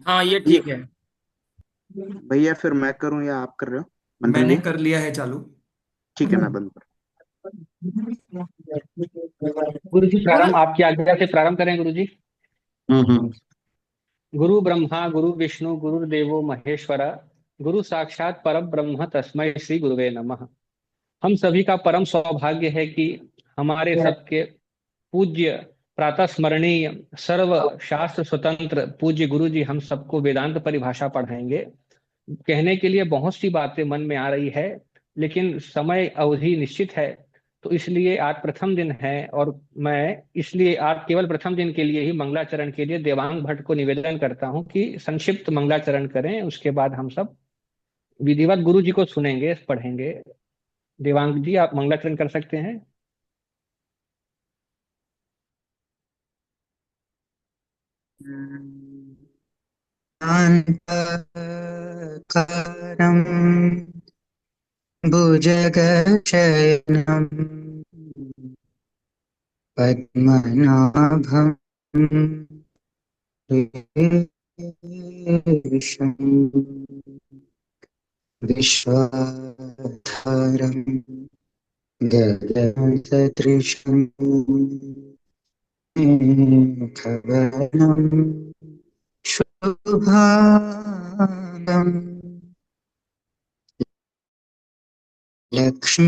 हाँ ये ये ठीक है। भैया, फिर मैं करूं या आप कर रहे हो मंथन मैंने जी? कर लिया है चालू। ठीक है, मैं बंद कर। गुरु जी प्रारंभ, आपकी आज्ञा से प्रारंभ करें गुरु जी। हम्म। गुरु ब्रह्मा गुरु विष्णु गुरुर्देवो महेश्वर, गुरु साक्षात परम ब्रह्म तस्मै श्री गुरुवे नमः। हम सभी का परम सौभाग्य है कि हमारे सबके पूज्य प्रातः स्मरणीय सर्व शास्त्र स्वतंत्र पूज्य गुरु जी हम सबको वेदांत परिभाषा पढ़ाएंगे। कहने के लिए बहुत सी बातें मन में आ रही है, लेकिन समय अवधि निश्चित है। तो इसलिए आज प्रथम दिन है, और मैं इसलिए आज केवल प्रथम दिन के लिए ही मंगलाचरण के लिए देवांग भट्ट को निवेदन करता हूं कि संक्षिप्त मंगलाचरण करें, उसके बाद हम सब विधिवत गुरु जी को सुनेंगे, पढ़ेंगे। देवांग जी आप मंगलाचरण कर सकते हैं। शान्ताकारं भुजगशयनं पद्मनाभं सुरेशम् विश्वाधारं गगनसदृशं मेघवर्णं शुभांगं लक्ष्मीकान्तं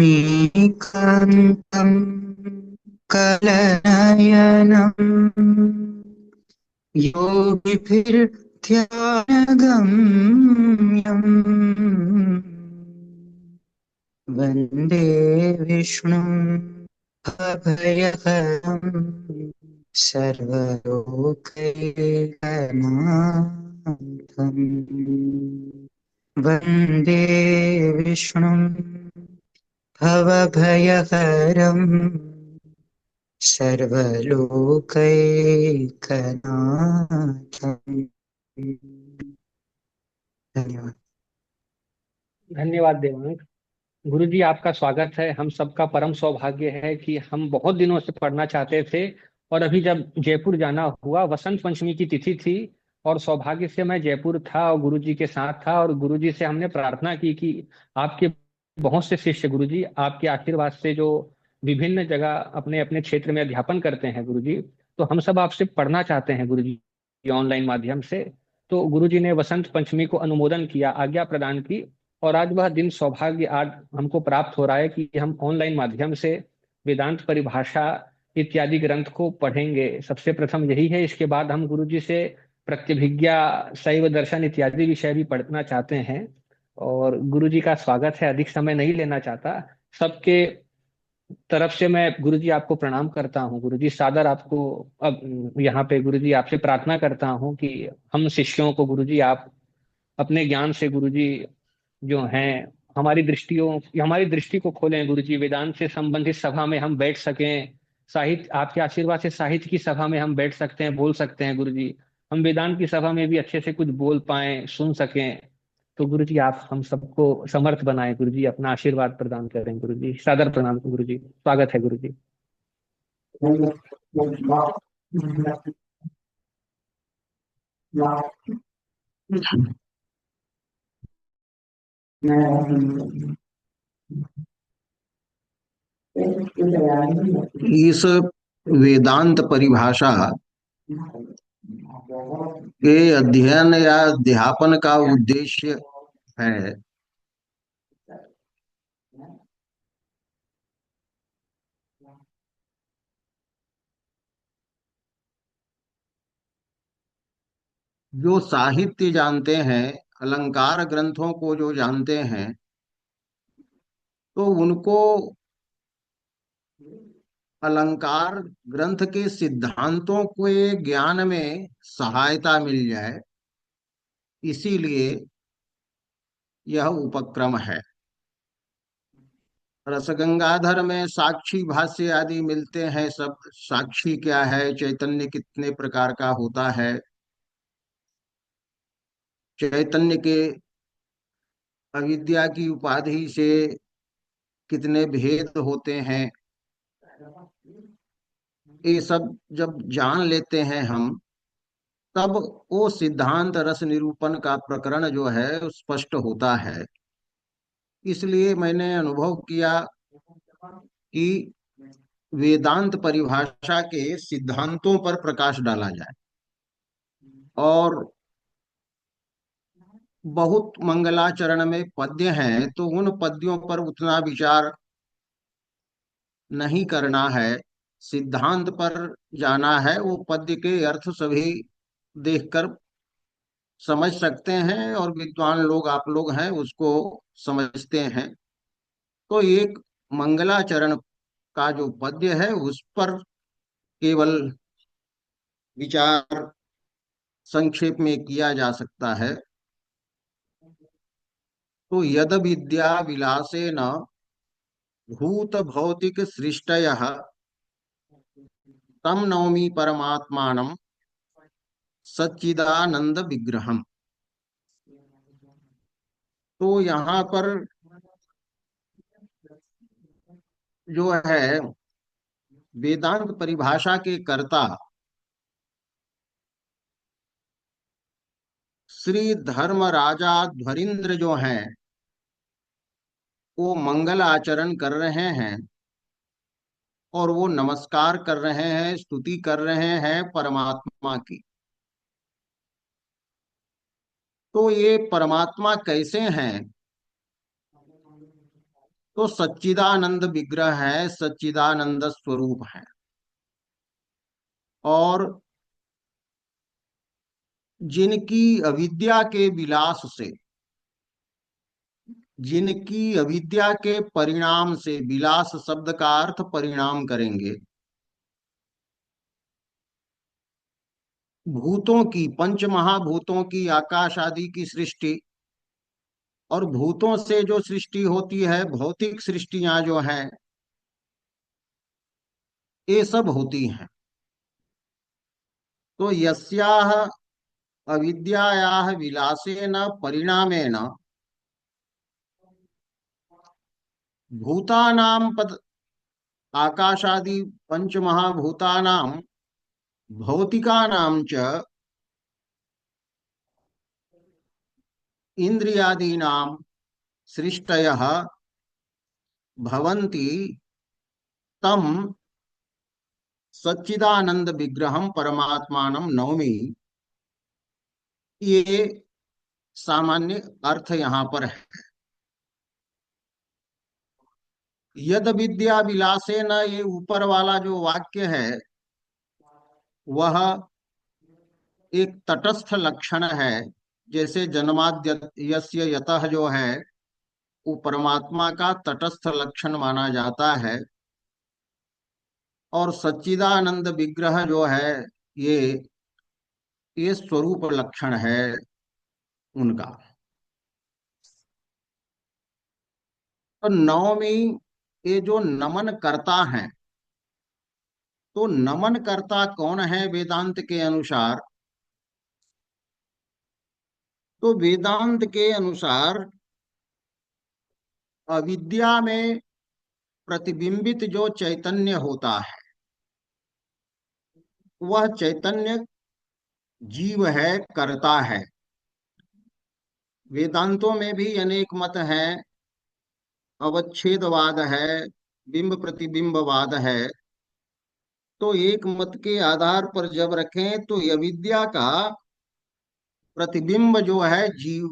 कलनयनम् योगिभिर्ध्यानगम्यम् वन्दे विष्णुं अभयहरं सर्वलोकैकनाथम् वन्दे विष्णुं भवभयहरं सर्वलोकैकनाथम्। धन्यवाद। धन्यवाद देवांग। गुरु जी आपका स्वागत है। हम सबका परम सौभाग्य है कि हम बहुत दिनों से पढ़ना चाहते थे, और अभी जब जयपुर जाना हुआ, वसंत पंचमी की तिथि थी, और सौभाग्य से मैं जयपुर था और गुरु जी के साथ था, और गुरु जी से हमने प्रार्थना की कि आपके बहुत से शिष्य गुरु जी आपके आशीर्वाद से जो विभिन्न जगह अपने अपने क्षेत्र में अध्यापन करते हैं गुरु जी, तो हम सब आपसे पढ़ना चाहते हैं गुरु जी ऑनलाइन माध्यम से। तो गुरु जी ने वसंत पंचमी को अनुमोदन किया, आज्ञा प्रदान की, और आज वह दिन सौभाग्य आज हमको प्राप्त हो रहा है कि हम ऑनलाइन माध्यम से वेदांत परिभाषा इत्यादि ग्रंथ को पढ़ेंगे। सबसे प्रथम यही है, इसके बाद हम गुरु जी से प्रत्यभिज्ञा, शैव दर्शन इत्यादि विषय भी पढ़ना चाहते हैं। और गुरु जी का स्वागत है, अधिक समय नहीं लेना चाहता। सबके तरफ से मैं गुरु जी आपको प्रणाम करता हूँ गुरु जी, सादर आपको। अब यहाँ पे गुरु जी आपसे प्रार्थना करता हूँ कि हम शिष्यों को गुरु जी आप अपने ज्ञान से गुरु जी जो हैं हमारी दृष्टि को खोलें गुरु जी, वेदांत से संबंधित सभा में हम बैठ सकें। साहित्य आपके आशीर्वाद से साहित्य की सभा में हम बैठ सकते हैं, बोल सकते हैं गुरु जी। हम वेदांत की सभा में भी अच्छे से कुछ बोल पाएं, सुन सकें। तो गुरु जी आप हम सबको समर्थ बनाएं गुरु जी, अपना आशीर्वाद प्रदान करें गुरु जी। सादर प्रणाम गुरु जी, स्वागत है गुरु जी। इस वेदांत परिभाषा के अध्ययन या अध्यापन का उद्देश्य है जो साहित्य जानते हैं, अलंकार ग्रंथों को जो जानते हैं, तो उनको अलंकार ग्रंथ के सिद्धांतों के ज्ञान में सहायता मिल जाए, इसीलिए यह उपक्रम है। रसगंगाधर में साक्षी भाष्य आदि मिलते हैं सब। साक्षी क्या है, चैतन्य कितने प्रकार का होता है, चैतन्य के अविद्या की उपाधि से कितने भेद होते हैं, ये सब जब जान लेते हैं हम, तब वो सिद्धांत रस निरूपण का प्रकरण जो है वो स्पष्ट होता है। इसलिए मैंने अनुभव किया कि वेदांत परिभाषा के सिद्धांतों पर प्रकाश डाला जाए। और बहुत मंगलाचरण में पद्य हैं, तो उन पद्यों पर उतना विचार नहीं करना है, सिद्धांत पर जाना है। वो पद्य के अर्थ सभी देखकर समझ सकते हैं, और विद्वान लोग आप लोग हैं उसको समझते हैं। तो एक मंगलाचरण का जो पद्य है उस पर केवल विचार संक्षेप में किया जा सकता है। तो यद विद्या विलासेन भूत भौतिक सृष्टयः तम नौमि परमात्मानं सच्चिदानंद विग्रहम। तो यहाँ पर जो है वेदांत परिभाषा के कर्ता श्री धर्म राजा ध्वरींद्र जो हैं, वो मंगल आचरण कर रहे हैं और वो नमस्कार कर रहे हैं, स्तुति कर रहे हैं परमात्मा की। तो ये परमात्मा कैसे हैं? तो सच्चिदानंद विग्रह है, सच्चिदानंद स्वरूप है। और जिनकी अविद्या के विलास से, जिनकी अविद्या के परिणाम से, विलास शब्द का अर्थ परिणाम करेंगे, भूतों की, पंच महाभूतों की, आकाश आदि की सृष्टि, और भूतों से जो सृष्टि होती है, भौतिक सृष्टियां जो हैं, ये सब होती हैं। तो यस्याह अविद्यायाः विलासेन परिणामेन भूतानां पद, आकाशादि पंचमहाभूतानां भौतिकानां च इंद्रियादीनां सृष्टयः भवन्ति तम सच्चिदानंद विग्रहम परमात्मानं नौमि। ये सामान्य अर्थ यहाँ पर है। यद विद्या विलासे न, ये ऊपर वाला जो वाक्य है वह एक तटस्थ लक्षण है। जैसे जन्माद्य यस्य यतः जो है वो परमात्मा का तटस्थ लक्षण माना जाता है, और सच्चिदानंद विग्रह जो है ये ये स्वरूप लक्षण है उनका। तो नवमी, ये जो नमन करता है, तो नमन करता कौन है वेदांत के अनुसार? तो वेदांत के अनुसार अविद्या में प्रतिबिंबित जो चैतन्य होता है, वह चैतन्य जीव है, करता है। वेदांतों में भी अनेक मत हैं, अवच्छेदवाद है, बिंब प्रतिबिंबवाद है। तो एक मत के आधार पर जब रखें तो अविद्या का प्रतिबिंब जो है जीव,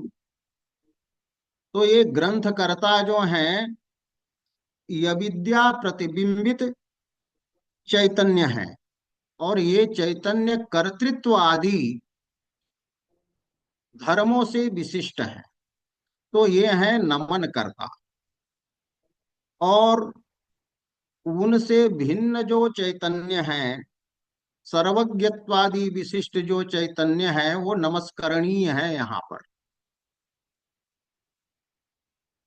तो ये ग्रंथकर्ता जो हैं अविद्या प्रतिबिंबित चैतन्य है, और ये चैतन्य कर्तृत्व आदि धर्मों से विशिष्ट है। तो ये है नमन करता। और उनसे भिन्न जो चैतन्य है, सर्वज्ञत्वादि विशिष्ट जो चैतन्य है, वो नमस्करणीय है यहाँ पर।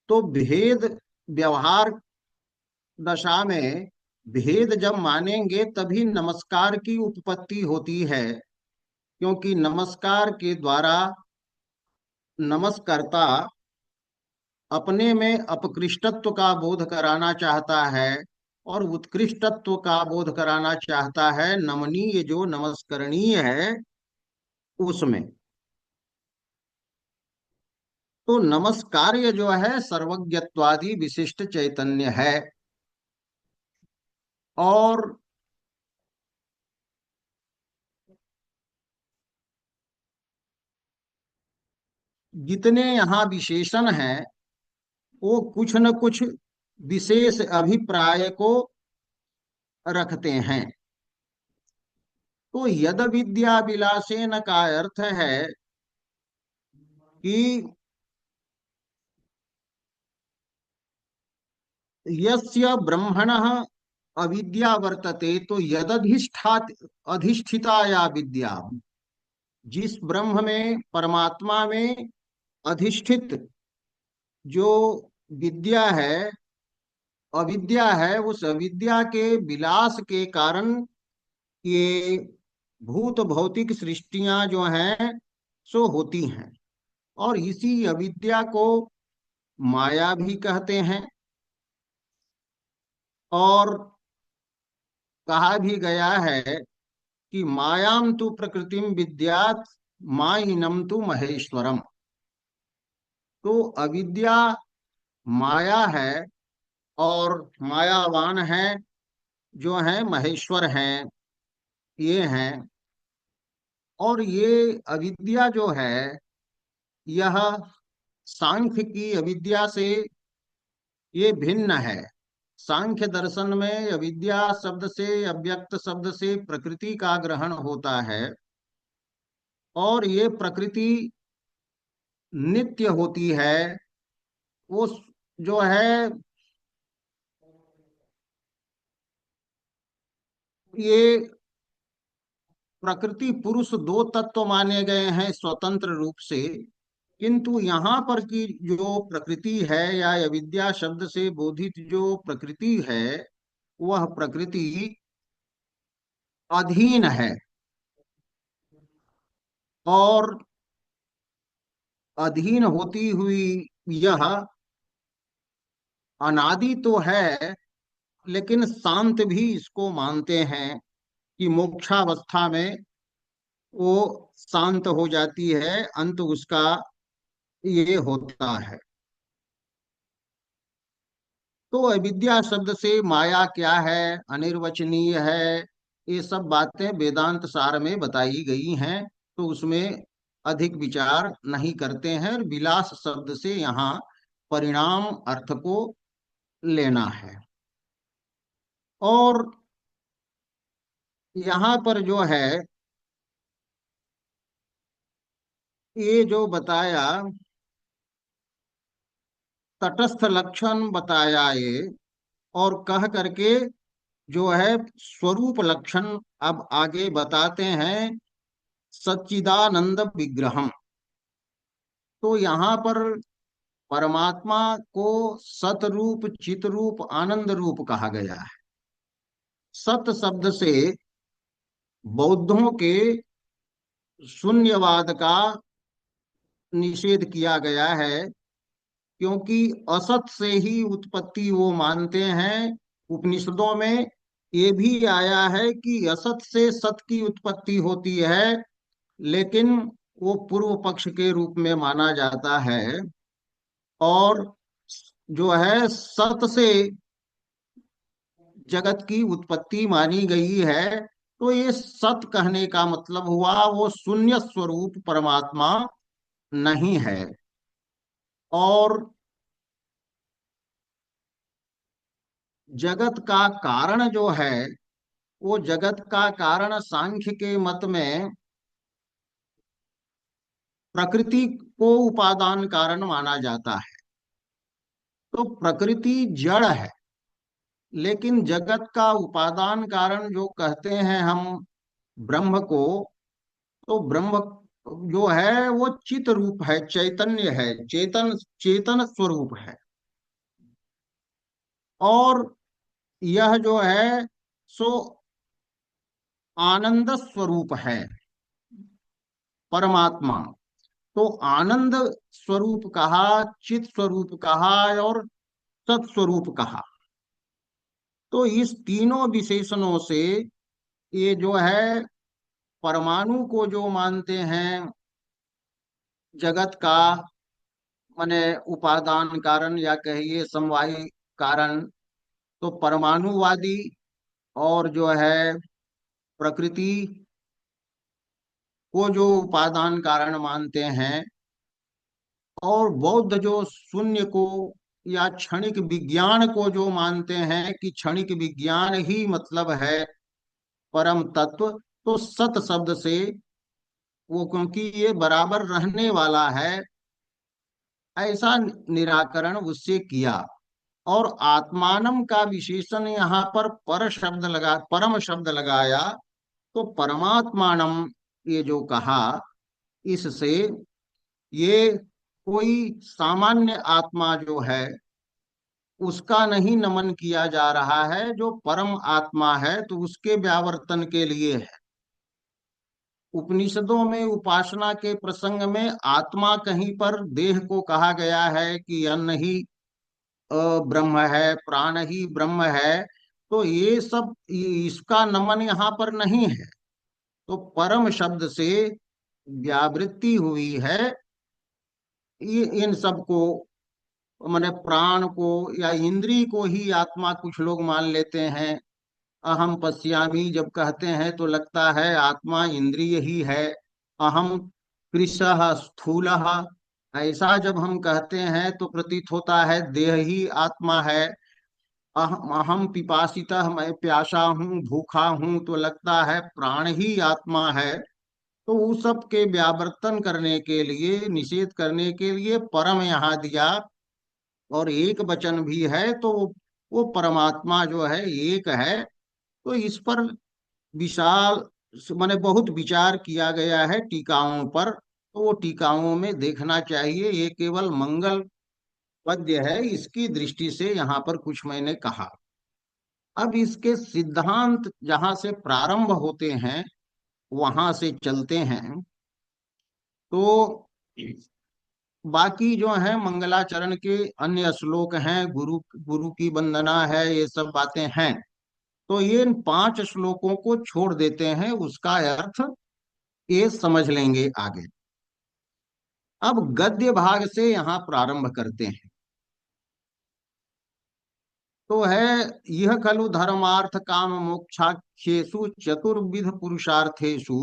तो भेद व्यवहार दशा में भेद जब मानेंगे तभी नमस्कार की उत्पत्ति होती है, क्योंकि नमस्कार के द्वारा नमस्कर्ता अपने में अपकृष्टत्व का बोध कराना चाहता है और उत्कृष्टत्व का बोध कराना चाहता है। नमनीय जो नमस्करणीय है उसमें। तो नमस्कार्य जो है सर्वज्ञत्वादि विशिष्ट चैतन्य है। और जितने यहाँ विशेषण हैं वो कुछ न कुछ विशेष अभिप्राय को रखते हैं। तो यद विद्या विलासेन का अर्थ है कि यस्य ब्रह्मणः अविद्या वर्तते, तो अधिष्ठिता या विद्या, जिस ब्रह्म में परमात्मा में अधिष्ठित जो विद्या है, अविद्या है, उस अविद्या के विलास के कारण ये भूत भौतिक सृष्टियां जो हैं सो होती हैं। और इसी अविद्या को माया भी कहते हैं। और कहा भी गया है कि मायाम तु प्रकृतिम विद्यात माइनम तु महेश्वरम। तो अविद्या माया है और मायावान है जो है महेश्वर हैं, ये हैं। और ये अविद्या जो है यह सांख्य की अविद्या से ये भिन्न है। सांख्य दर्शन में अविद्या शब्द से, अव्यक्त शब्द से प्रकृति का ग्रहण होता है। और ये प्रकृति नित्य होती है। वो जो है ये प्रकृति पुरुष दो तत्व माने गए हैं स्वतंत्र रूप से। किंतु यहाँ पर की जो प्रकृति है या अविद्या शब्द से बोधित जो प्रकृति है, वह प्रकृति अधीन है। और अधीन होती हुई यह अनादि तो है, लेकिन शांत भी इसको मानते हैं कि मोक्षावस्था में वो शांत हो जाती है, अंत उसका ये होता है। तो अविद्या शब्द से माया क्या है, अनिर्वचनीय है, ये सब बातें वेदांत सार में बताई गई हैं। तो उसमें अधिक विचार नहीं करते हैं। और विलास शब्द से यहाँ परिणाम अर्थ को लेना है। और यहाँ पर जो है ये जो बताया तटस्थ लक्षण बताया ये, और कह करके जो है स्वरूप लक्षण अब आगे बताते हैं सच्चिदानंद विग्रहम। तो यहाँ पर परमात्मा को सतरूप, चित रूप, आनंद रूप कहा गया है। सत शब्द से बौद्धों के शून्यवाद का निषेध किया गया है, क्योंकि असत से ही उत्पत्ति वो मानते हैं। उपनिषदों में ये भी आया है कि असत से सत की उत्पत्ति होती है, लेकिन वो पूर्व पक्ष के रूप में माना जाता है। और जो है सत से जगत की उत्पत्ति मानी गई है। तो ये सत कहने का मतलब हुआ वो शून्य स्वरूप परमात्मा नहीं है। और जगत का कारण जो है, वो जगत का कारण सांख्य के मत में प्रकृति को उपादान कारण माना जाता है। तो प्रकृति जड़ है, लेकिन जगत का उपादान कारण जो कहते हैं हम ब्रह्म को, तो ब्रह्म जो है वो चित रूप है, चैतन्य है, चेतन चेतन स्वरूप है। और यह जो है सो आनंद स्वरूप है परमात्मा। तो आनंद स्वरूप कहा, चित स्वरूप कहा और सत्स्वरूप कहा। तो इस तीनों विशेषणों से ये जो है परमाणु को जो मानते हैं जगत का माने उपादान कारण या कहिए समवायी कारण, तो परमाणुवादी और जो है प्रकृति को जो उपादान कारण मानते हैं, और बौद्ध जो शून्य को या क्षणिक विज्ञान को जो मानते हैं कि क्षणिक विज्ञान ही मतलब है परम तत्व, तो सत शब्द से वो क्योंकि ये बराबर रहने वाला है ऐसा निराकरण उससे किया। और आत्मानम का विशेषण यहाँ पर परम शब्द लगाया, तो परमात्मानम ये जो कहा, इससे ये कोई सामान्य आत्मा जो है उसका नहीं नमन किया जा रहा है, जो परम आत्मा है तो उसके व्यावर्तन के लिए है। उपनिषदों में उपासना के प्रसंग में आत्मा कहीं पर देह को कहा गया है कि अन्न ही ब्रह्म है, प्राण ही ब्रह्म है, तो ये सब इसका नमन यहाँ पर नहीं है। तो परम शब्द से व्यावृत्ति हुई है ये इन सब को, माने प्राण को या इंद्री को ही आत्मा कुछ लोग मान लेते हैं। अहम पश्यामि जब कहते हैं तो लगता है आत्मा इंद्रिय ही है। अहम कृशः स्थूलः, ऐसा जब हम कहते हैं तो प्रतीत होता है देह ही आत्मा है। अहम अहम पिपासितः, मैं प्यासा हूँ भूखा हूँ, तो लगता है प्राण ही आत्मा है। तो उस सब के व्यावर्तन करने के लिए, निषेध करने के लिए परम यहाँ दिया, और एक वचन भी है तो वो परमात्मा जो है एक है। तो इस पर विशाल माने बहुत विचार किया गया है टीकाओं पर, तो वो टीकाओं में देखना चाहिए। ये केवल मंगल पद्य है, इसकी दृष्टि से यहाँ पर कुछ मैंने कहा। अब इसके सिद्धांत जहाँ से प्रारंभ होते हैं वहां से चलते हैं। तो बाकी जो है मंगलाचरण के अन्य श्लोक हैं, गुरु गुरु की वंदना है, ये सब बातें हैं। तो ये इन 5 श्लोकों को छोड़ देते हैं, उसका अर्थ ये समझ लेंगे आगे। अब गद्य भाग से यहाँ प्रारंभ करते हैं। तो है, यह खलु धर्मार्थ काम मोक्षाख्येषु चतुर्विध पुरुषार्थेषु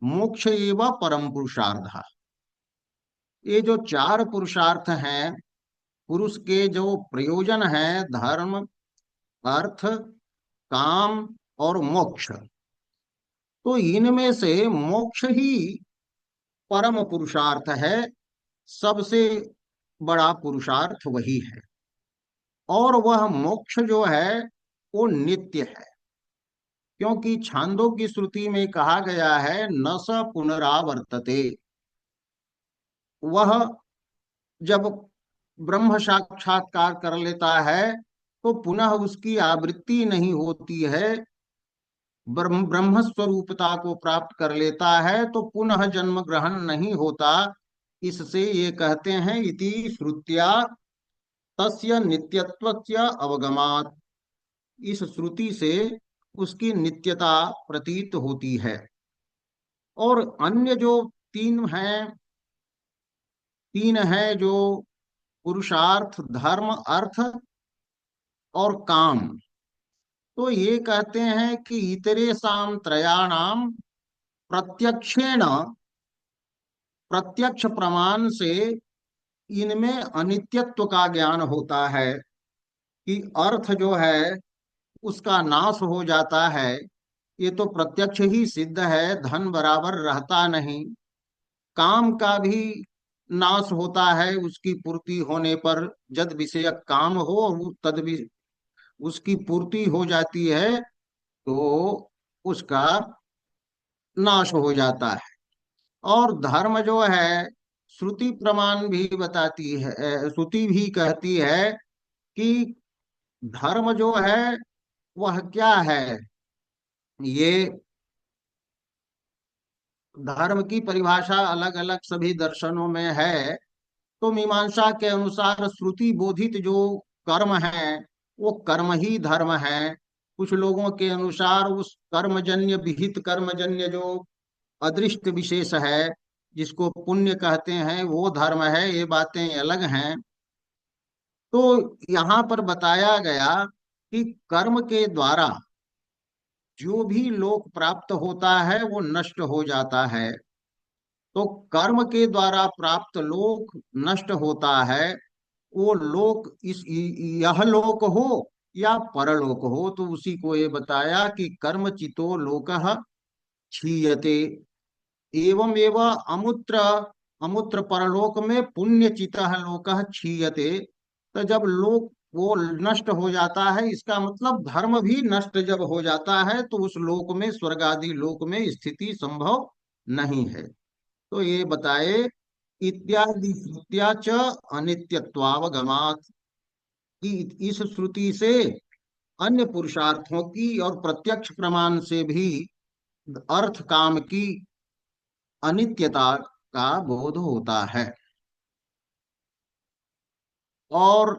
मोक्ष एवं परम पुरुषार्थ। ये जो 4 पुरुषार्थ हैं पुरुष के, जो प्रयोजन है धर्म, अर्थ, काम और मोक्ष, तो इनमें से मोक्ष ही परम पुरुषार्थ है। सबसे बड़ा पुरुषार्थ वही है, और वह मोक्ष जो है वो नित्य है। क्योंकि छांदों की श्रुति में कहा गया है न स पुनरावर्तते। वह जब ब्रह्म साक्षात्कार कर लेता है तो पुनः उसकी आवृत्ति नहीं होती है, ब्रह्म स्वरूपता को प्राप्त कर लेता है तो पुनः जन्म ग्रहण नहीं होता। इससे ये कहते हैं इति श्रुत्या तस्य नित्यत्वस्य अवगमात्, इस श्रुति से उसकी नित्यता प्रतीत होती है। और अन्य जो तीन हैं जो पुरुषार्थ, धर्म, अर्थ और काम, तो ये कहते हैं कि इतरेषां त्रयाणाम प्रत्यक्षेण, प्रत्यक्ष प्रमाण से इनमें अनित्यत्व का ज्ञान होता है कि अर्थ जो है उसका नाश हो जाता है। ये तो प्रत्यक्ष ही सिद्ध है, धन बराबर रहता नहीं। काम का भी नाश होता है उसकी पूर्ति होने पर, जद विषयक काम हो तद भी उसकी पूर्ति हो जाती है तो उसका नाश हो जाता है। और धर्म जो है श्रुति प्रमाण भी बताती है, श्रुति भी कहती है कि धर्म जो है वह क्या है। ये धर्म की परिभाषा अलग अलग सभी दर्शनों में है। तो मीमांसा के अनुसार श्रुति बोधित जो कर्म है वो कर्म ही धर्म है। कुछ लोगों के अनुसार उस कर्मजन्य विहित कर्मजन्य जो अदृष्ट विशेष है, जिसको पुण्य कहते हैं, वो धर्म है, ये बातें अलग हैं। तो यहाँ पर बताया गया कि कर्म के द्वारा जो भी लोक प्राप्त होता है वो नष्ट हो जाता है। तो कर्म के द्वारा प्राप्त लोक नष्ट होता है। वो लोक इस यह लोक हो या परलोक हो, तो उसी को ये बताया कि कर्म चितो लोकः क्षीयते एवं एवं अमुत्र अमुत्र परलोक में पुण्य चितः लोकः क्षीयते। तो जब लोक वो नष्ट हो जाता है, इसका मतलब धर्म भी नष्ट जब हो जाता है, तो उस लोक में, स्वर्ग आदि लोक में स्थिति संभव नहीं है। तो ये बताए इत्यादि श्रुत्या च अनित्यत्वावगमात्, कि इस श्रुति से अन्य पुरुषार्थों की और प्रत्यक्ष प्रमाण से भी अर्थ काम की अनित्यता का बोध होता है। और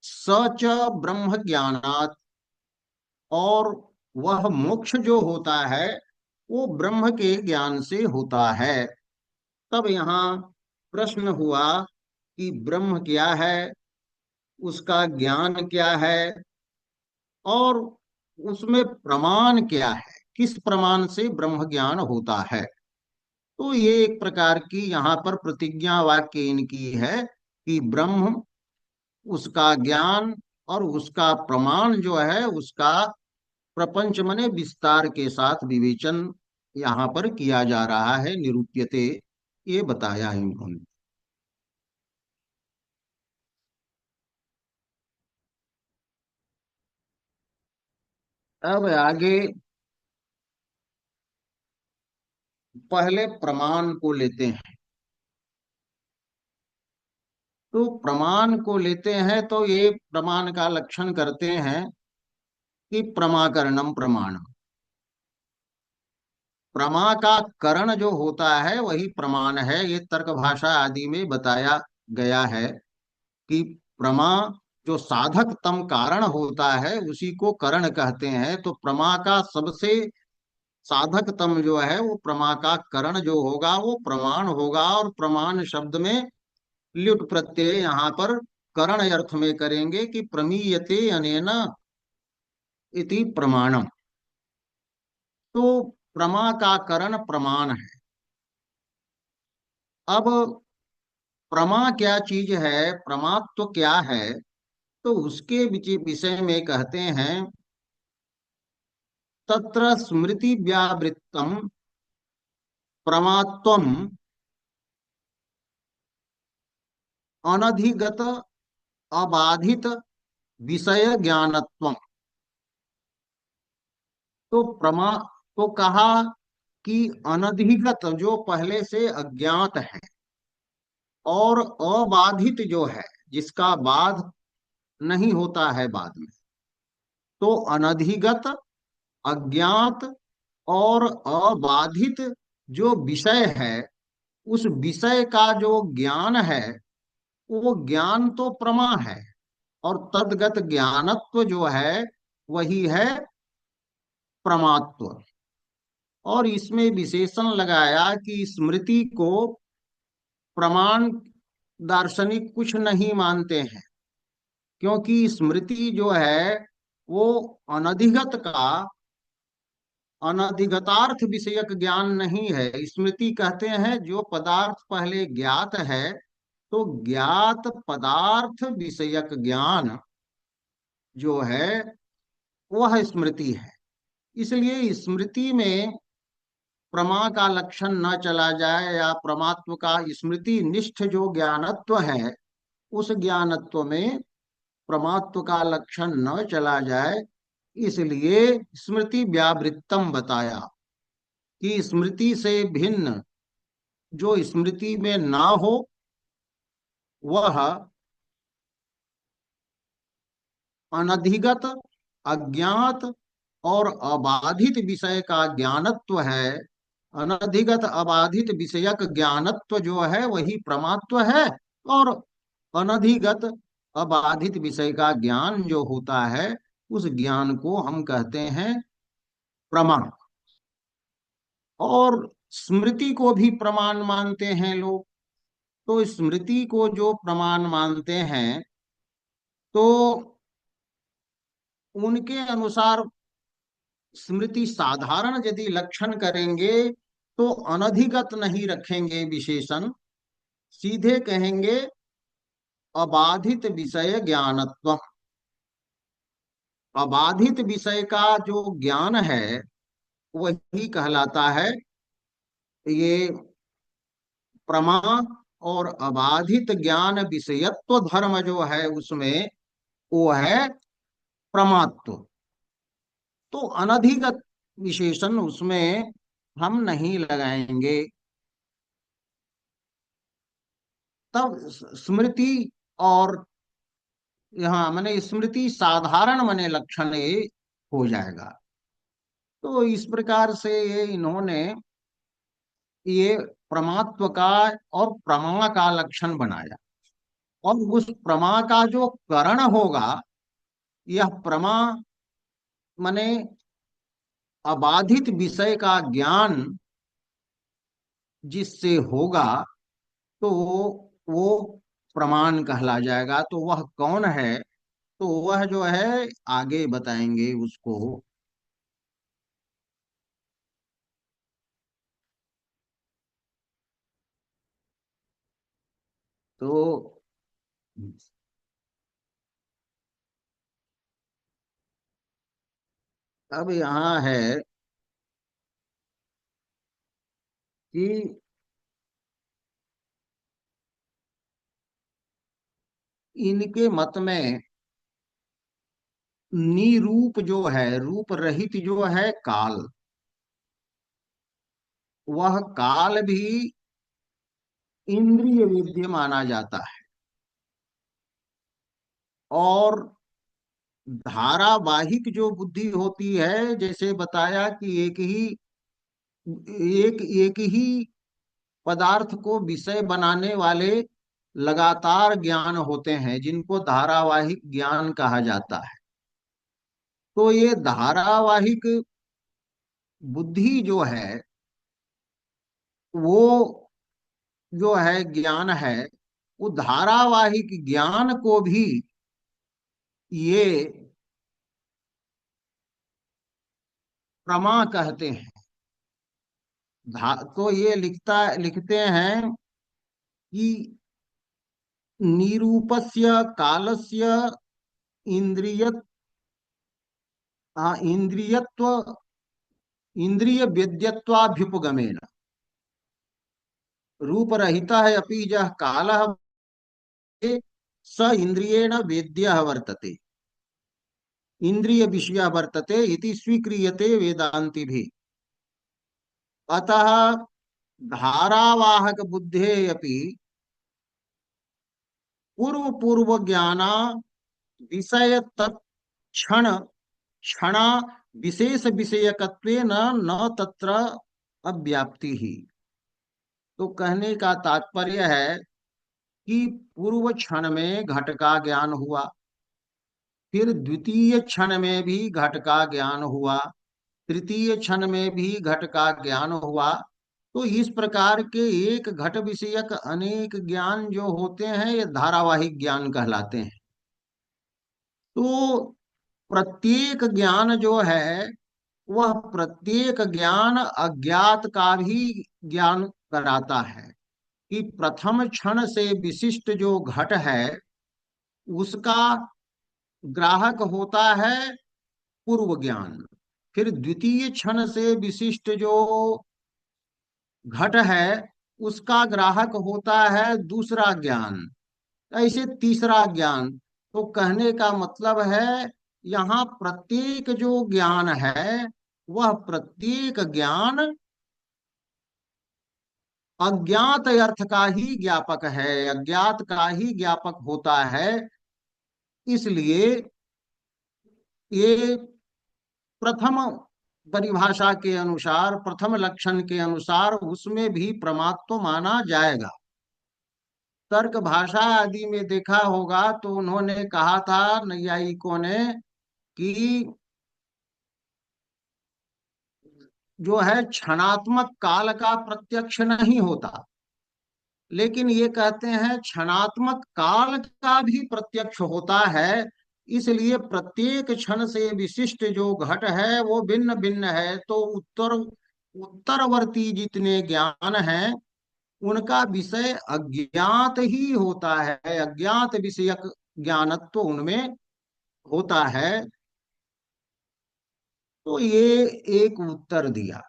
सच ब्रह्म ज्ञानात्, और वह मोक्ष जो होता है वो ब्रह्म के ज्ञान से होता है। तब यहाँ प्रश्न हुआ कि ब्रह्म क्या है, उसका ज्ञान क्या है, और उसमें प्रमाण क्या है, किस प्रमाण से ब्रह्म ज्ञान होता है। तो ये एक प्रकार की यहाँ पर प्रतिज्ञा वाक्य इनकी है कि ब्रह्म, उसका ज्ञान और उसका प्रमाण जो है, उसका प्रपंच मने विस्तार के साथ विवेचन यहाँ पर किया जा रहा है, निरूप्यते, ये बताया इन्होंने। अब आगे पहले प्रमाण को लेते हैं। तो प्रमाण को लेते हैं तो ये प्रमाण का लक्षण करते हैं कि प्रमाकरणम प्रमाण, प्रमा का करण जो होता है वही प्रमाण है। ये तर्क भाषा आदि में बताया गया है कि प्रमा जो साधक तम कारण होता है उसी को करण कहते हैं। तो प्रमा का सबसे साधक तम जो है वो प्रमा का करण जो होगा वो प्रमाण होगा। और प्रमाण शब्द में ल्युट प्रत्यय यहाँ पर करण अर्थ में करेंगे कि प्रमीयते अनेन इति प्रमाणम। तो प्रमा का करण प्रमाण है। अब प्रमा क्या चीज है, प्रमात्व क्या है, तो उसके विषय में कहते हैं तत्र स्मृति व्यावृत्तम प्रमात्वम अनधिगत अबाधित विषय ज्ञानत्वम। तो प्रमा, तो कहा कि अनधिगत जो पहले से अज्ञात है, और अबाधित जो है जिसका बाध नहीं होता है बाद में। तो अनधिगत, अज्ञात और अबाधित जो विषय है, उस विषय का जो ज्ञान है वो ज्ञान तो प्रमा है। और तद्गत ज्ञानत्व जो है वही है प्रमात्व। और इसमें विशेषण लगाया कि स्मृति को प्रमाण दार्शनिक कुछ नहीं मानते हैं, क्योंकि स्मृति जो है वो अनधिगत का, अनधिगतार्थ विषयक ज्ञान नहीं है। स्मृति कहते हैं जो पदार्थ पहले ज्ञात है, तो ज्ञात पदार्थ विषयक ज्ञान जो है वह स्मृति है। इसलिए स्मृति में प्रमा का लक्षण न चला जाए, या प्रमात्व का स्मृति निष्ठ जो ज्ञानत्व है उस ज्ञानत्व में प्रमात्व का लक्षण न चला जाए, इसलिए स्मृति व्यावृत्तम बताया कि स्मृति से भिन्न जो स्मृति में ना हो वह अनधिगत, अज्ञात और अबाधित विषय का ज्ञानत्व है। अनधिगत अबाधित विषयक ज्ञानत्व जो है वही प्रमात्व है। और अनधिगत अबाधित विषय का ज्ञान जो होता है उस ज्ञान को हम कहते हैं प्रमा। और स्मृति को भी प्रमाण मानते हैं लोग। तो स्मृति को जो प्रमाण मानते हैं, तो उनके अनुसार स्मृति साधारण यदि लक्षण करेंगे तो अनधिगत नहीं रखेंगे विशेषण, सीधे कहेंगे अबाधित विषय ज्ञानत्व। अबाधित विषय का जो ज्ञान है वही कहलाता है ये प्रमा। और अबाधित ज्ञान विषयत्व धर्म जो है उसमें वो है प्रमात्व। तो अनधिगत विशेषण उसमें हम नहीं लगाएंगे। तब स्मृति और यहाँ माने स्मृति साधारण माने लक्षण ये हो जाएगा। तो इस प्रकार से ये इन्होंने ये प्रमात्व का और प्रमा का लक्षण बनाया। और उस प्रमा का जो करण होगा, यह प्रमा माने अबाधित विषय का ज्ञान जिससे होगा तो वो प्रमाण कहला जाएगा। तो वह कौन है? तो वह जो है आगे बताएंगे उसको। तो अब यहाँ है कि इनके मत में निरूप जो है, रूप रहित जो है काल, वह काल भी इंद्रिय वेद्य माना जाता है। और धारावाहिक जो बुद्धि होती है, जैसे बताया कि एक एक ही पदार्थ को विषय बनाने वाले लगातार ज्ञान होते हैं जिनको धारावाहिक ज्ञान कहा जाता है। तो ये धारावाहिक बुद्धि जो है वो जो है ज्ञान है, वो धारावाहिक ज्ञान को भी ये प्रमा कहते हैं। तो ये लिखते हैं कि निरूपस्य कालस्य इंद्रिय इंद्रियत्व इंद्रिय वेद्यत्वाभ्युपगमेन रूप रहिता है अपि यह काल स इंद्रियेण वेद्य वर्तते, इंद्रिय विषय वर्तते इति स्वीक्रियते वेदांति भी। अतः धारावाहक बुद्धे अपि पूर्व पूर्व ज्ञाना विषय तत्क्षण क्षणा विशेष विषयकत्वेन न तत्र अव्याप्ति ही। तो कहने का तात्पर्य है कि पूर्व क्षण में घट का ज्ञान हुआ, फिर द्वितीय क्षण में भी घट का ज्ञान हुआ, तृतीय क्षण में भी घट का ज्ञान हुआ। तो इस प्रकार के एक घट विषयक अनेक ज्ञान जो होते हैं ये धारावाहिक ज्ञान कहलाते हैं। तो प्रत्येक ज्ञान जो है वह प्रत्येक ज्ञान अज्ञात का भी ज्ञान कराता है। कि प्रथम क्षण से विशिष्ट जो घट है उसका ग्राहक होता है पूर्व ज्ञान, फिर द्वितीय क्षण से विशिष्ट जो घट है उसका ग्राहक होता है दूसरा ज्ञान, ऐसे तीसरा ज्ञान। तो कहने का मतलब है यहाँ प्रत्येक जो ज्ञान है वह प्रत्येक ज्ञान अज्ञात अर्थ का ही ज्ञापक है, अज्ञात का ही ज्ञापक होता है। इसलिए ये प्रथम परिभाषा के अनुसार, प्रथम लक्षण के अनुसार उसमें भी प्रमात्व माना जाएगा। तर्क भाषा आदि में देखा होगा तो उन्होंने कहा था नैयायिकों ने कि जो है क्षणात्मक काल का प्रत्यक्ष नहीं होता, लेकिन ये कहते हैं क्षणात्मक काल का भी प्रत्यक्ष होता है। इसलिए प्रत्येक क्षण से विशिष्ट जो घट है वो भिन्न भिन्न है। तो उत्तरवर्ती जितने ज्ञान हैं उनका विषय अज्ञात ही होता है, अज्ञात विषयक ज्ञानत्व उनमें होता है। तो ये एक उत्तर दिया।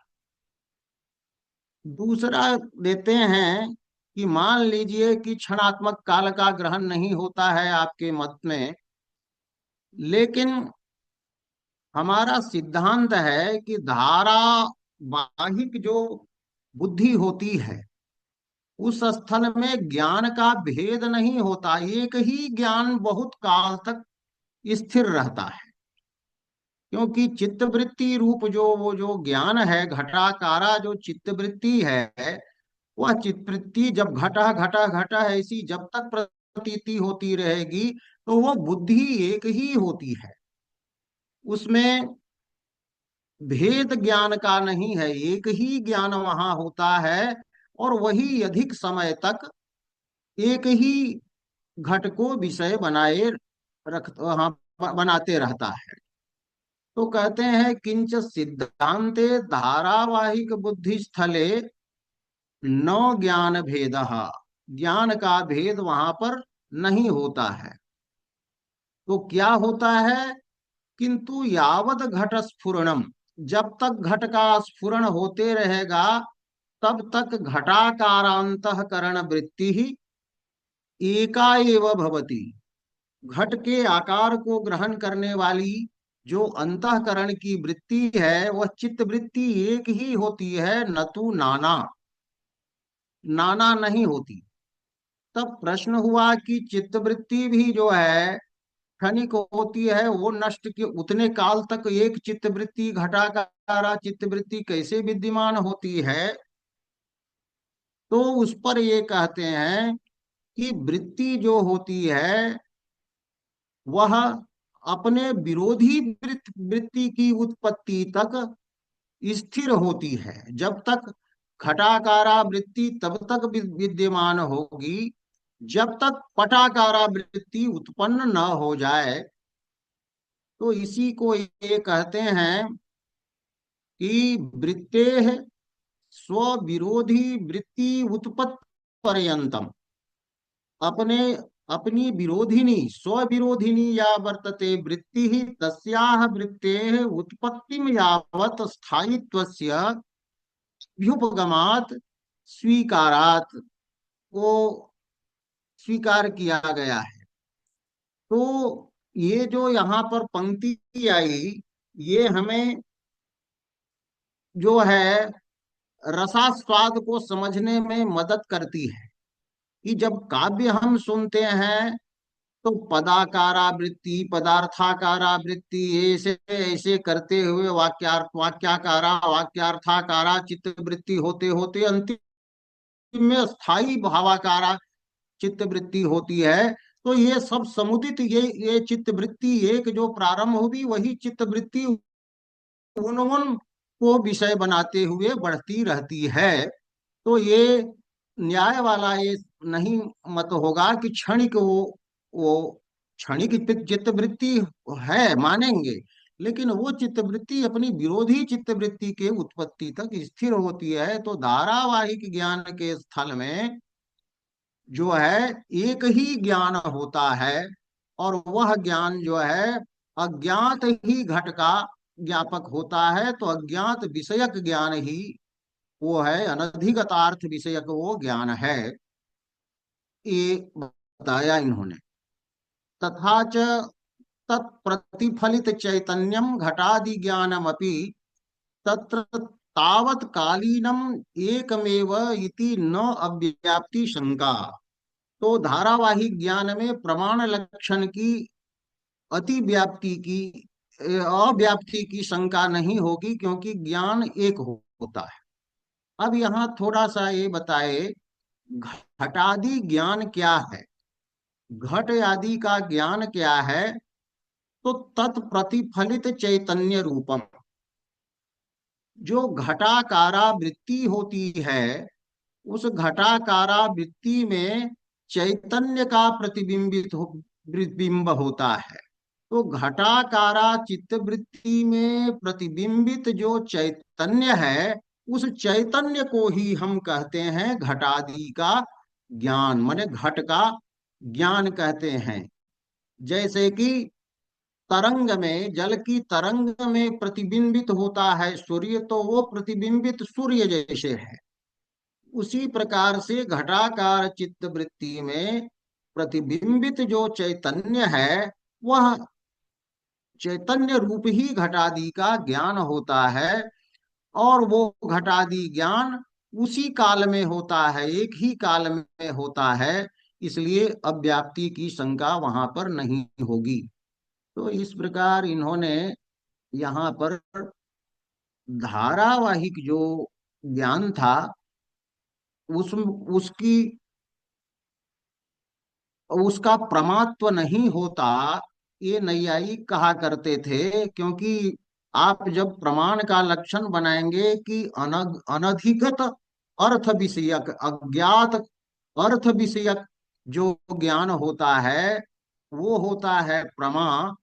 दूसरा देते हैं कि मान लीजिए कि क्षणात्मक काल का ग्रहण नहीं होता है आपके मत में, लेकिन हमारा सिद्धांत है कि धारावाहिक जो बुद्धि होती है उस स्थल में ज्ञान का भेद नहीं होता, एक ही ज्ञान बहुत काल तक स्थिर रहता है। क्योंकि चित्तवृत्ति रूप जो वो जो ज्ञान है, घटाकारा जो चित्तवृत्ति है, वह चित्तवृत्ति जब घटा घटा घटा ऐसी जब तक प्रतीति होती रहेगी तो वो बुद्धि एक ही होती है, उसमें भेद ज्ञान का नहीं है, एक ही ज्ञान वहां होता है। और वही अधिक समय तक एक ही घट को विषय बनाए रख हाँ, बनाते रहता है। तो कहते हैं किंच सिद्धांते धारावाहिक बुद्धि स्थले न ज्ञान भेद, ज्ञान का भेद वहां पर नहीं होता है। तो क्या होता है, किंतु यावत घट स्फुरणम, जब तक घट का स्फुरण होते रहेगा तब तक घटाकारांतःकरण वृत्ति ही एका एव भवति। घट के आकार को ग्रहण करने वाली जो अंतःकरण की वृत्ति है वह चित्त वृत्ति एक ही होती है, न तो नाना, नाना नहीं होती। तब प्रश्न हुआ कि चित्त वृत्ति भी जो है क्षणिक होती है, वो नष्ट के उतने काल तक एक चित्त वृत्ति घटाकारा चित्त वृत्ति कैसे विद्यमान होती है। तो उस पर ये कहते हैं कि वृत्ति जो होती है वह अपने विरोधी वृत्ति की उत्पत्ति तक स्थिर होती है। जब तक घटाकारा वृत्ति तब तक विद्यमान होगी जब तक पटाकारा वृत्ति उत्पन्न न हो जाए। तो इसी को ये कहते हैं कि वृत्ते स्वविरोधी वृत्ति उत्पत्ति पर्यंतम, अपने अपनी विरोधिनी स्वविरोधिनी या वर्तते वृत्ति ही तस्याह वृत्तेः उत्पत्तिम यावत् स्थायित्वस्य व्युपगमात स्वीकारात, को स्वीकार किया गया है। तो ये जो यहाँ पर पंक्ति आई ये हमें जो है रसास्वाद को समझने में मदद करती है कि जब काव्य हम सुनते हैं तो पदाकारा वृत्ति पदार्थाकारा वृत्ति ऐसे ऐसे करते हुए वाक्याकारा वाक्यार्थाकारा चित्त वृत्ति होते होते अंतिम में स्थायी भावाकारा चित्त वृत्ति होती है। तो ये सब समुदित ये चित्त वृत्ति एक जो प्रारंभ हुई वही चित्त वृत्ति उन उन को विषय बनाते हुए बढ़ती रहती है। तो ये न्याय वाला ये नहीं मत होगा कि क्षणिक वो क्षणिक चित्त वृत्ति है, मानेंगे, लेकिन वो चित्त वृत्ति अपनी विरोधी चित्त वृत्ति के उत्पत्ति तक स्थिर होती है। तो धारावाहिक ज्ञान के स्थल में जो है एक ही ज्ञान होता है और वह ज्ञान जो है अज्ञात ही घट का ज्ञापक होता है। तो अज्ञात विषयक ज्ञान ही वो है, अनधिगतार्थ विषयक वो ज्ञान है, ये बताया इन्होंने। तथा च तत्प्रतिफलित चैतन्यम घटादि ज्ञानमपि तत्र तावत कालीनम एकमेव इति न अव्याप्ति शंका। तो धारावाहिक ज्ञान में प्रमाण लक्षण की अति व्याप्ति की अव्याप्ति की शंका नहीं होगी क्योंकि ज्ञान एक होता है। अब यहाँ थोड़ा सा ये बताए घटादि ज्ञान क्या है, घट आदि का ज्ञान क्या है। तो तत्प्रतिफलित चैतन्य रूपम, जो घटाकारा वृत्ति होती है, उस घटाकारा वृत्ति में चैतन्य का प्रतिबिंब होता है। तो घटाकारा चित्त वृत्ति में प्रतिबिंबित जो चैतन्य है, उस चैतन्य को ही हम कहते हैं घटादि का ज्ञान, माने घट का ज्ञान कहते हैं। जैसे कि तरंग में, जल की तरंग में प्रतिबिंबित होता है सूर्य, तो वो प्रतिबिंबित सूर्य जैसे है। उसी प्रकार से घटाकार चित्त वृत्ति में प्रतिबिंबित जो चैतन्य है, वह चैतन्य रूप ही घटादि का ज्ञान होता है। और वो घटादि ज्ञान उसी काल में होता है, एक ही काल में होता है, इसलिए अव्याप्ति की शंका वहां पर नहीं होगी। तो इस प्रकार इन्होंने यहाँ पर धारावाहिक जो ज्ञान था, उस उसकी उसका प्रमात्व नहीं होता, ये नैयायिक कहा करते थे। क्योंकि आप जब प्रमाण का लक्षण बनाएंगे कि अनधिगत अर्थ विषयक, अज्ञात अर्थ विषयक जो ज्ञान होता है, वो होता है प्रमा।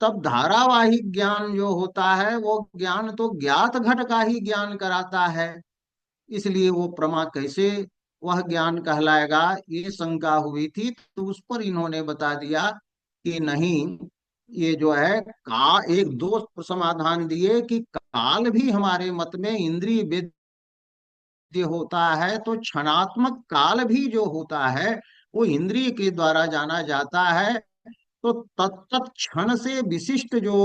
तब धारावाहिक ज्ञान जो होता है, वो ज्ञान तो ज्ञात घट का ही ज्ञान कराता है, इसलिए वो प्रमा कैसे वह ज्ञान कहलाएगा, ये शंका हुई थी। तो उस पर इन्होंने बता दिया कि नहीं, ये जो है का एक दो समाधान दिए कि काल भी हमारे मत में इंद्रिय वेद्य होता है, तो क्षणात्मक काल भी जो होता है वो इंद्रिय के द्वारा जाना जाता है। तो तत्त क्षण से विशिष्ट जो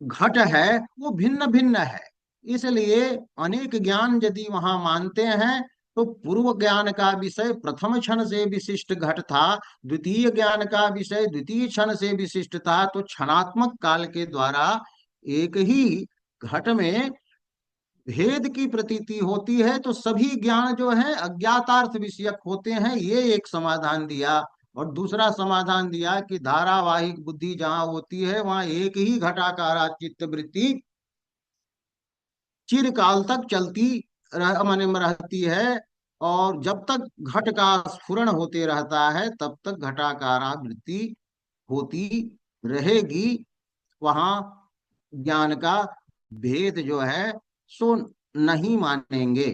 घट है वो भिन्न भिन्न है। इसलिए अनेक ज्ञान यदि वहां मानते हैं, तो पूर्व ज्ञान का विषय प्रथम क्षण से विशिष्ट घट था, द्वितीय ज्ञान का विषय द्वितीय क्षण से विशिष्ट था, तो क्षणात्मक काल के द्वारा एक ही घट में भेद की प्रतीति होती है, तो सभी ज्ञान जो है अज्ञातार्थ विषयक होते हैं, ये एक समाधान दिया। और दूसरा समाधान दिया कि धारावाहिक बुद्धि जहां होती है, वहां एक ही घटाकारा चित्त वृत्ति चिरकाल तक चलती माने में रहती है। और जब तक घट का स्फुरण होते रहता है, तब तक घटाकारा वृत्ति होती रहेगी। वहां ज्ञान का भेद जो है सो नहीं मानेंगे।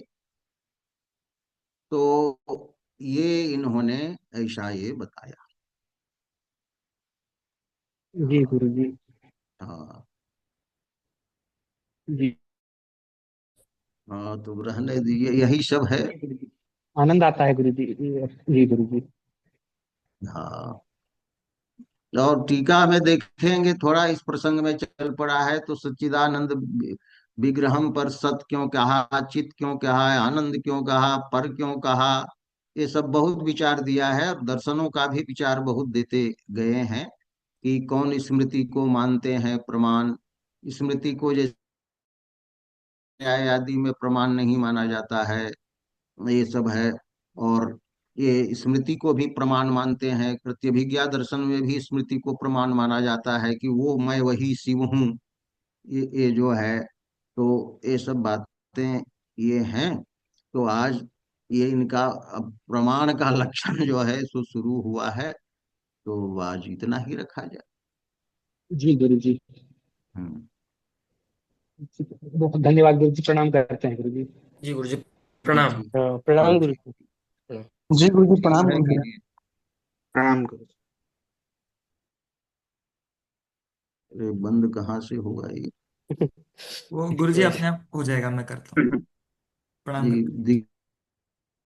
तो ये इन्होंने ऐसा ये बताया। जी गुरु जी। हाँ। जी। हाँ, तो रहने दीजिए, यही सब है। जी गुरु जी, आनंद आता है गुरु जी। जी गुरु जी। हाँ, और टीका में देखेंगे थोड़ा, इस प्रसंग में चल पड़ा है, तो सच्चिदानंद विग्रहम पर सत क्यों कहा, चित क्यों कहा, आनंद क्यों कहा, पर क्यों कहा, ये सब बहुत विचार दिया है। और दर्शनों का भी विचार बहुत देते गए हैं कि कौन स्मृति को मानते हैं प्रमाण, स्मृति को जैसे न्याय आदि में प्रमाण नहीं माना जाता है, ये सब है। और ये स्मृति को भी प्रमाण मानते हैं, प्रत्यभिज्ञा दर्शन में भी स्मृति को प्रमाण माना जाता है कि वो मैं वही शिव हूँ, ये जो है। तो ये सब बातें ये हैं। तो आज ये इनका अब प्रमाण का लक्षण जो है सो शुरू हुआ है। तो आज इतना ही रखा जाए। जी गुरु जी। हम्म। बहुत धन्यवाद गुरु जी, प्रणाम करते हैं गुरु जी। जी गुरु जी, जी प्रणाम। ठीक। हाँ प्रणाम गुरु ठीक। जी। प्रणाम। जी गुरु जी, ठीक प्रणाम है, गुरु जी। कीजिए। प्रणाम करो। अरे बंद कहाँ से होगा ये? वो गुरु जी अपने आप हो जाएगा, मैं करता हूँ। प्रणाम करता हूँ। जी।